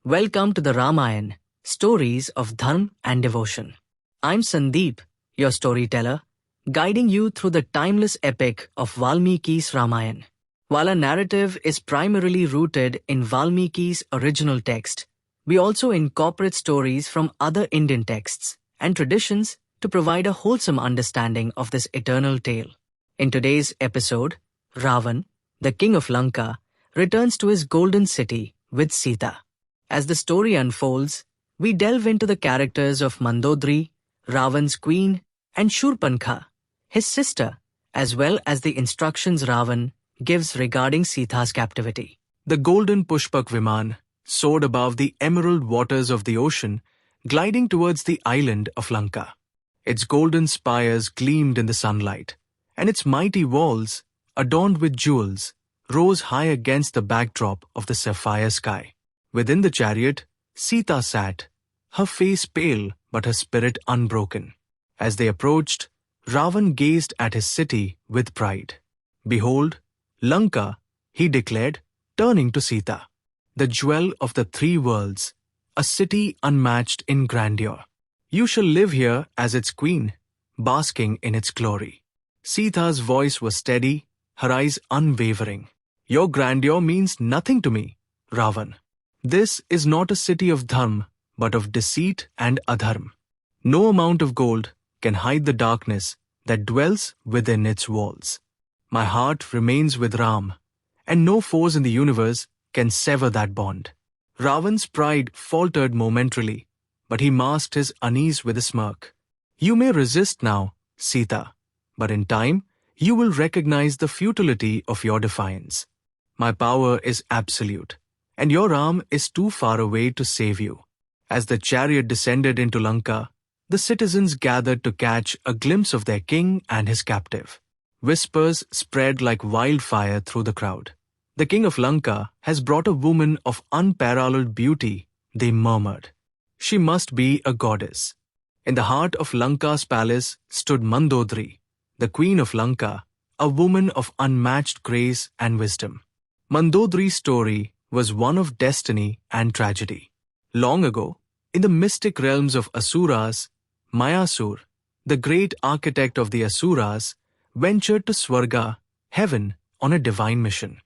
Welcome to the Ramayan, Stories of Dharma and Devotion. I'm Sandeep, your storyteller, guiding you through the timeless epic of Valmiki's Ramayan. While our narrative is primarily rooted in Valmiki's original text, we also incorporate stories from other Indian texts and traditions to provide a wholesome understanding of this eternal tale. In today's episode, Raavan, the King of Lanka, returns to his golden city with Sita. As the story unfolds, we delve into the characters of Mandodari, Raavan's queen, and Shurpanakha, his sister, as well as the instructions Raavan gives regarding Sita's captivity. The golden Pushpak Viman soared above the emerald waters of the ocean, gliding towards the island of Lanka. Its golden spires gleamed in the sunlight, and its mighty walls, adorned with jewels, rose high against the backdrop of the sapphire sky. Within the chariot, Sita sat, her face pale but her spirit unbroken. As they approached, Raavan gazed at his city with pride. "Behold, Lanka," he declared, turning to Sita, "the jewel of the three worlds, a city unmatched in grandeur. You shall live here as its queen, basking in its glory." Sita's voice was steady, her eyes unwavering. "Your grandeur means nothing to me, Raavan. This is not a city of dharma, but of deceit and adharma. No amount of gold can hide the darkness that dwells within its walls. My heart remains with Ram, and no force in the universe can sever that bond." Raavan's pride faltered momentarily, but he masked his unease with a smirk. "You may resist now, Sita, but in time you will recognize the futility of your defiance. My power is absolute, and your arm is too far away to save you." As the chariot descended into Lanka, the citizens gathered to catch a glimpse of their king and his captive. Whispers spread like wildfire through the crowd. "The King of Lanka has brought a woman of unparalleled beauty," they murmured. "She must be a goddess." In the heart of Lanka's palace stood Mandodari, the Queen of Lanka, a woman of unmatched grace and wisdom. Mandodari's story was one of destiny and tragedy. Long ago, in the mystic realms of Asuras, Mayasur, the great architect of the Asuras, ventured to Swarga, heaven, on a divine mission.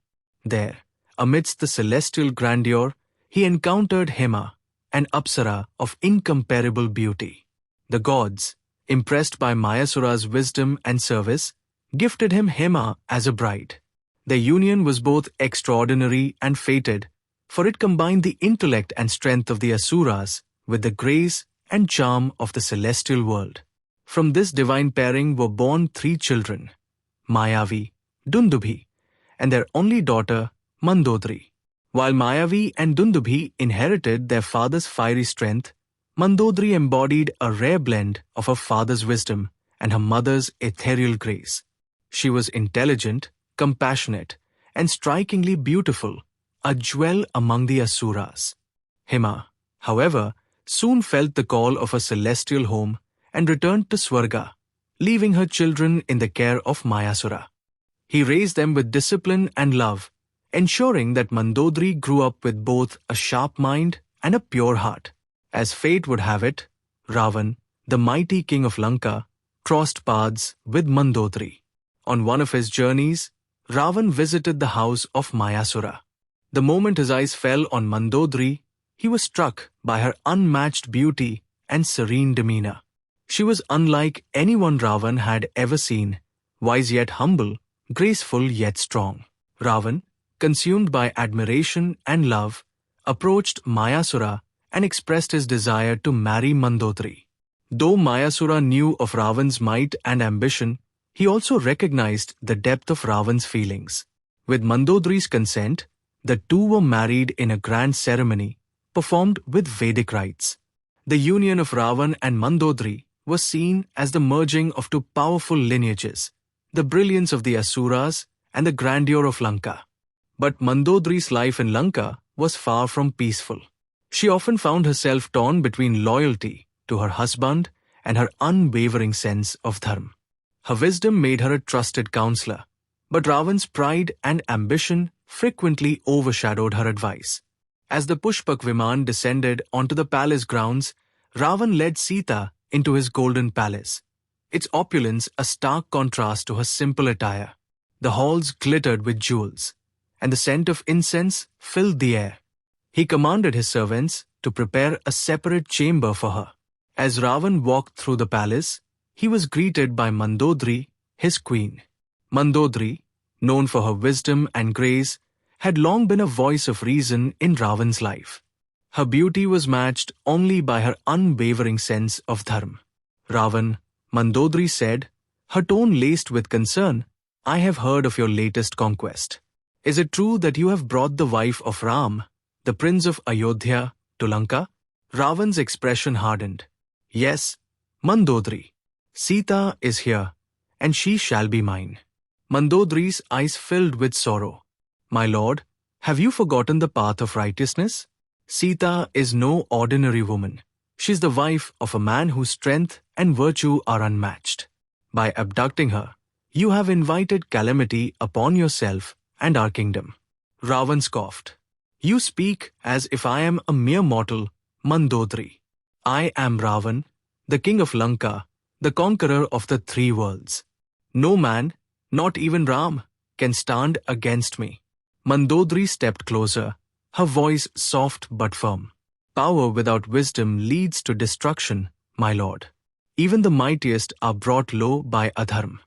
There, amidst the celestial grandeur, he encountered Hema, an Apsara of incomparable beauty. The gods, impressed by Mayasura's wisdom and service, gifted him Hema as a bride. Their union was both extraordinary and fated, for it combined the intellect and strength of the Asuras with the grace and charm of the celestial world. From this divine pairing were born three children, Mayavi, Dundubhi, and their only daughter, Mandodari. While Mayavi and Dundubhi inherited their father's fiery strength, Mandodari embodied a rare blend of her father's wisdom and her mother's ethereal grace. She was intelligent, compassionate, and strikingly beautiful, a jewel among the Asuras. Hema, however, soon felt the call of a celestial home and returned to Swarga, leaving her children in the care of Mayasura. He raised them with discipline and love, ensuring that Mandodari grew up with both a sharp mind and a pure heart. As fate would have it, Raavan, the mighty king of Lanka, crossed paths with Mandodari. On one of his journeys, Raavan visited the house of Mayasura. The moment his eyes fell on Mandodari, he was struck by her unmatched beauty and serene demeanor. She was unlike anyone Raavan had ever seen, wise yet humble, graceful yet strong. Raavan, consumed by admiration and love, approached Mayasura and expressed his desire to marry Mandodari. Though Mayasura knew of Raavan's might and ambition, he also recognized the depth of Raavan's feelings. With Mandodari's consent, the two were married in a grand ceremony, performed with Vedic rites. The union of Raavan and Mandodari was seen as the merging of two powerful lineages, the brilliance of the Asuras and the grandeur of Lanka. But Mandodari's life in Lanka was far from peaceful. She often found herself torn between loyalty to her husband and her unwavering sense of dharma. Her wisdom made her a trusted counselor, but Raavan's pride and ambition frequently overshadowed her advice. As the Pushpak Viman descended onto the palace grounds, Raavan led Sita into his golden palace, its opulence a stark contrast to her simple attire. The halls glittered with jewels, and the scent of incense filled the air. He commanded his servants to prepare a separate chamber for her. As Raavan walked through the palace, he was greeted by Mandodari, his queen. Mandodari, known for her wisdom and grace, had long been a voice of reason in Raavan's life. Her beauty was matched only by her unwavering sense of dharma. Raavan, Mandodari said, her tone laced with concern, "I have heard of your latest conquest. Is it true that you have brought the wife of Ram, the prince of Ayodhya, to Lanka?" Raavan's expression hardened. "Yes, Mandodari. Sita is here, and she shall be mine." Mandodari's eyes filled with sorrow. "My lord, have you forgotten the path of righteousness? Sita is no ordinary woman. She is the wife of a man whose strength and virtue are unmatched. By abducting her, you have invited calamity upon yourself and our kingdom." Raavan scoffed. "You speak as if I am a mere mortal, Mandodari. I am Raavan, the king of Lanka, the conqueror of the three worlds. No man, not even Ram, can stand against me." Mandodari stepped closer, her voice soft but firm. "Power without wisdom leads to destruction, my lord. Even the mightiest are brought low by adharma.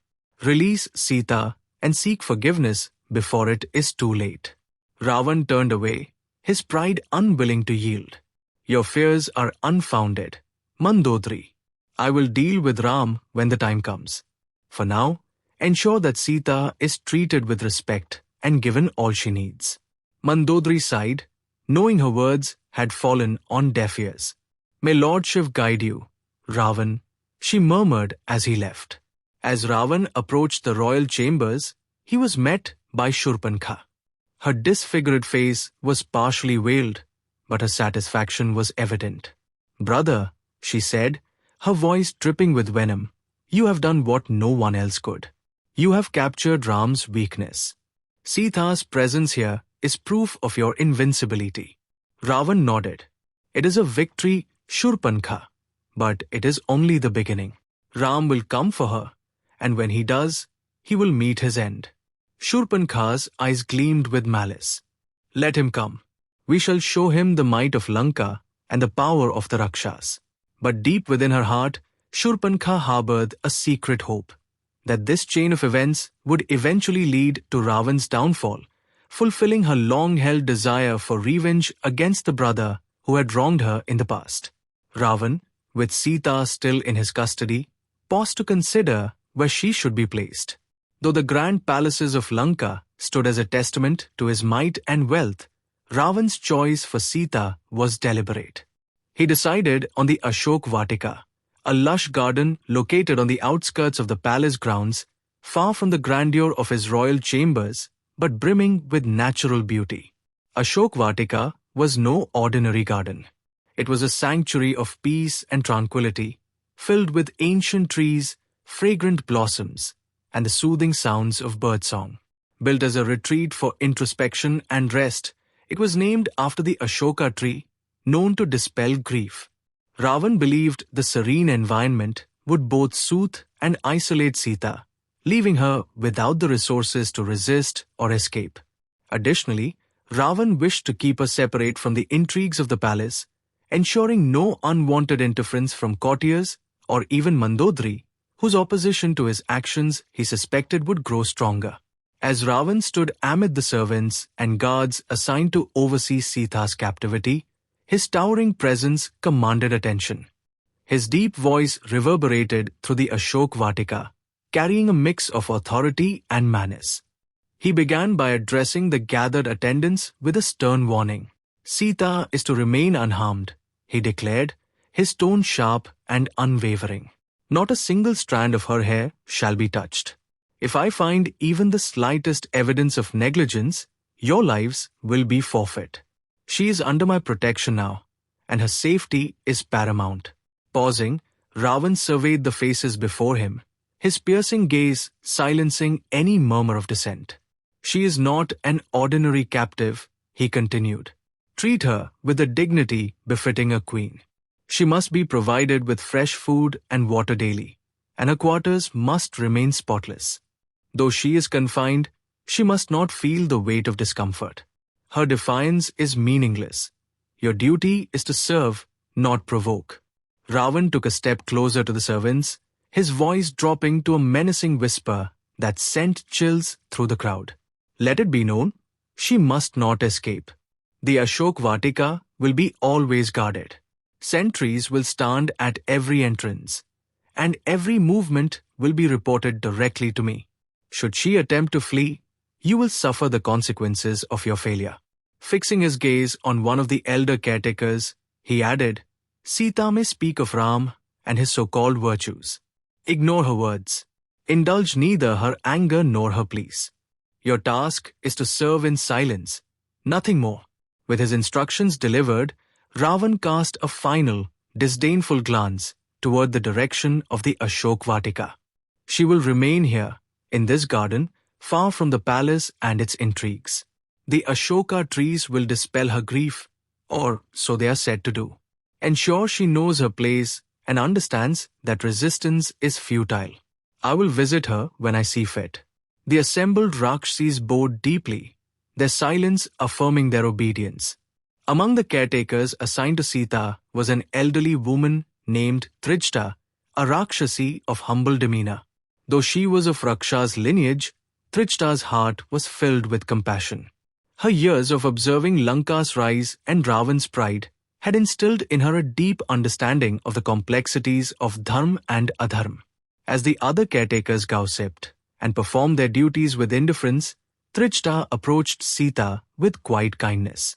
Release Sita and seek forgiveness before it is too late." Raavan turned away, his pride unwilling to yield. "Your fears are unfounded, Mandodari. I will deal with Ram when the time comes. For now, ensure that Sita is treated with respect and given all she needs." Mandodari sighed, knowing her words had fallen on deaf ears. "May Lord Shiv guide you, Raavan," she murmured as he left. As Raavan approached the royal chambers, he was met by Shurpanakha. Her disfigured face was partially veiled, but her satisfaction was evident. "Brother," she said, her voice dripping with venom, "you have done what no one else could. You have captured Ram's weakness. Sita's presence here is proof of your invincibility." Raavan nodded. "It is a victory, Shurpanakha, but it is only the beginning. Ram will come for her, and when he does, he will meet his end." Shurpanakha's eyes gleamed with malice. "Let him come. We shall show him the might of Lanka and the power of the Rakshas." But deep within her heart, Shurpanakha harbored a secret hope that this chain of events would eventually lead to Raavan's downfall, fulfilling her long-held desire for revenge against the brother who had wronged her in the past. Raavan, with Sita still in his custody, paused to consider where she should be placed. Though the grand palaces of Lanka stood as a testament to his might and wealth, Raavan's choice for Sita was deliberate. He decided on the Ashok Vatika, a lush garden located on the outskirts of the palace grounds, far from the grandeur of his royal chambers, but brimming with natural beauty. Ashok Vatika was no ordinary garden. It was a sanctuary of peace and tranquility, filled with ancient trees, fragrant blossoms, and the soothing sounds of birdsong. Built as a retreat for introspection and rest, it was named after the Ashoka tree, known to dispel grief. Raavan believed the serene environment would both soothe and isolate Sita, leaving her without the resources to resist or escape. Additionally, Raavan wished to keep her separate from the intrigues of the palace, ensuring no unwanted interference from courtiers or even Mandodari, whose opposition to his actions he suspected would grow stronger. As Raavan stood amid the servants and guards assigned to oversee Sita's captivity, his towering presence commanded attention. His deep voice reverberated through the Ashok Vatika, carrying a mix of authority and menace. He began by addressing the gathered attendants with a stern warning. "Sita is to remain unharmed," he declared, his tone sharp and unwavering. "Not a single strand of her hair shall be touched. If I find even the slightest evidence of negligence, your lives will be forfeit. She is under my protection now, and her safety is paramount." Pausing, Raavan surveyed the faces before him, his piercing gaze silencing any murmur of dissent. "She is not an ordinary captive," he continued. treat her with the dignity befitting a queen. She must be provided with fresh food and water daily, and her quarters must remain spotless. Though she is confined, she must not feel the weight of discomfort. Her defiance is meaningless. Your duty is to serve, not provoke. Raavan took a step closer to the servants, his voice dropping to a menacing whisper that sent chills through the crowd. Let it be known, she must not escape. The Ashok Vatika will be always guarded. Sentries will stand at every entrance, and every movement will be reported directly to me. Should she attempt to flee, you will suffer the consequences of your failure. Fixing his gaze on one of the elder caretakers, he added, Sita may speak of Ram and his so-called virtues. Ignore her words. Indulge neither her anger nor her pleas. Your task is to serve in silence, nothing more. With his instructions delivered, Raavan cast a final, disdainful glance toward the direction of the Ashok Vatika. She will remain here, in this garden, far from the palace and its intrigues. The Ashoka trees will dispel her grief, or so they are said to do. Ensure she knows her place and understands that resistance is futile. I will visit her when I see fit. The assembled Rakshasis bowed deeply, their silence affirming their obedience. Among the caretakers assigned to Sita was an elderly woman named Trijata, a Rakshasi of humble demeanor. Though she was of Raksha's lineage, Trijata's heart was filled with compassion. Her years of observing Lanka's rise and Raavan's pride had instilled in her a deep understanding of the complexities of dharma and adharma. As the other caretakers gossiped and performed their duties with indifference, Trijata approached Sita with quiet kindness.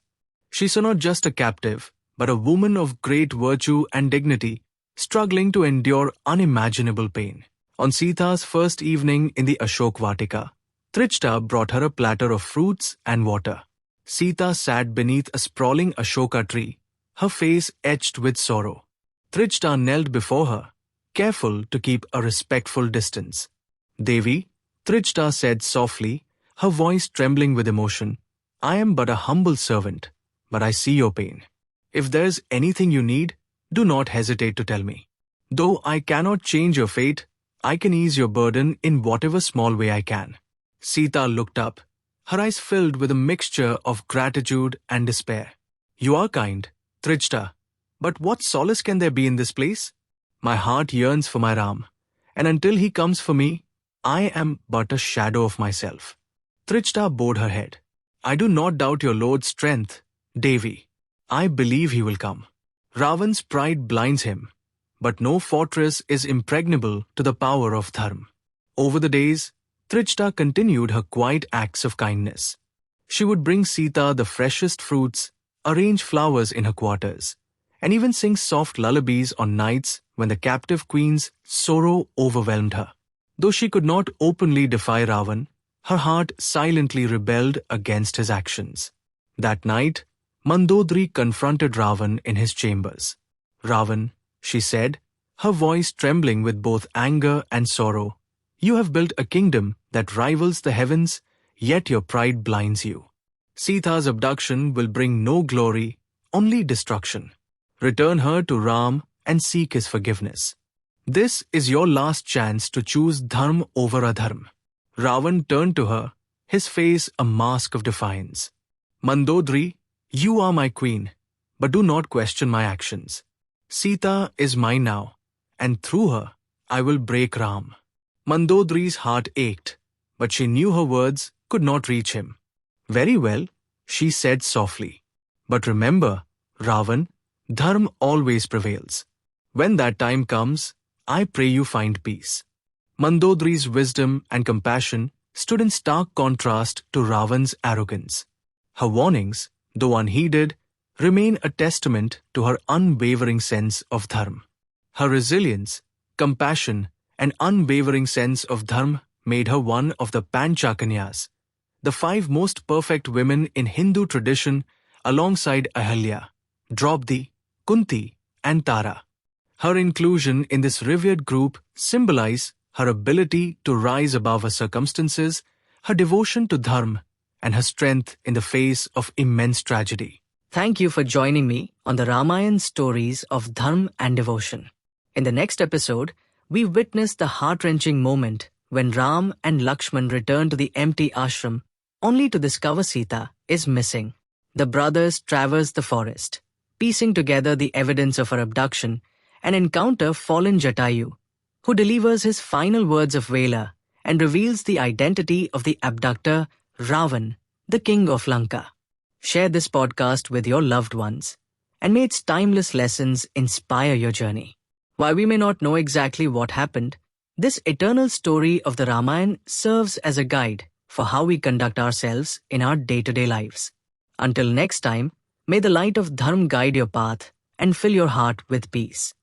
She saw not just a captive, but a woman of great virtue and dignity, struggling to endure unimaginable pain. On Sita's first evening in the Ashok Vatika, Trijata brought her a platter of fruits and water. Sita sat beneath a sprawling Ashoka tree, her face etched with sorrow. Trijata knelt before her, careful to keep a respectful distance. Devi, Trijata said softly, her voice trembling with emotion, I am but a humble servant, but I see your pain. If there is anything you need, do not hesitate to tell me. Though I cannot change your fate, I can ease your burden in whatever small way I can. Sita looked up, her eyes filled with a mixture of gratitude and despair. You are kind, Trijata, but what solace can there be in this place? My heart yearns for my Ram, and until he comes for me, I am but a shadow of myself. Trijata bowed her head. I do not doubt your Lord's strength, Devi. I believe he will come. Raavan's pride blinds him, but no fortress is impregnable to the power of dharma. Over the days, Trijata continued her quiet acts of kindness. She would bring Sita the freshest fruits, arrange flowers in her quarters, and even sing soft lullabies on nights when the captive queen's sorrow overwhelmed her. Though she could not openly defy Raavan, her heart silently rebelled against his actions. That night, Mandodari confronted Raavan in his chambers. Raavan, she said, her voice trembling with both anger and sorrow, you have built a kingdom that rivals the heavens, yet your pride blinds you. Sita's abduction will bring no glory, only destruction. Return her to Ram and seek his forgiveness. This is your last chance to choose dharma over adharma. Raavan turned to her, his face a mask of defiance. Mandodari, you are my queen, but do not question my actions. Sita is mine now, and through her, I will break Ram. Mandodari's heart ached, but she knew her words could not reach him. Very well, she said softly. But remember, Raavan, dharma always prevails. When that time comes, I pray you find peace. Mandodari's wisdom and compassion stood in stark contrast to Raavan's arrogance. Her warnings, though unheeded, remain a testament to her unwavering sense of dharma. Her resilience, compassion, and unwavering sense of dharma made her one of the Panchakanyas, the 5 most perfect women in Hindu tradition alongside Ahalya, Draupadi, Kunti, and Tara. Her inclusion in this revered group symbolizes her ability to rise above her circumstances, her devotion to dharma, and her strength in the face of immense tragedy. Thank you for joining me on the Ramayan stories of Dharma and devotion. In the next episode, we witness the heart-wrenching moment when Ram and Lakshman return to the empty ashram only to discover Sita is missing. The brothers traverse the forest, piecing together the evidence of her abduction and encounter fallen Jatayu, who delivers his final words of valor and reveals the identity of the abductor, Raavan, the King of Lanka. Share this podcast with your loved ones, and may its timeless lessons inspire your journey. While we may not know exactly what happened, this eternal story of the Ramayan serves as a guide for how we conduct ourselves in our day-to-day lives. Until next time, may the light of Dharma guide your path and fill your heart with peace.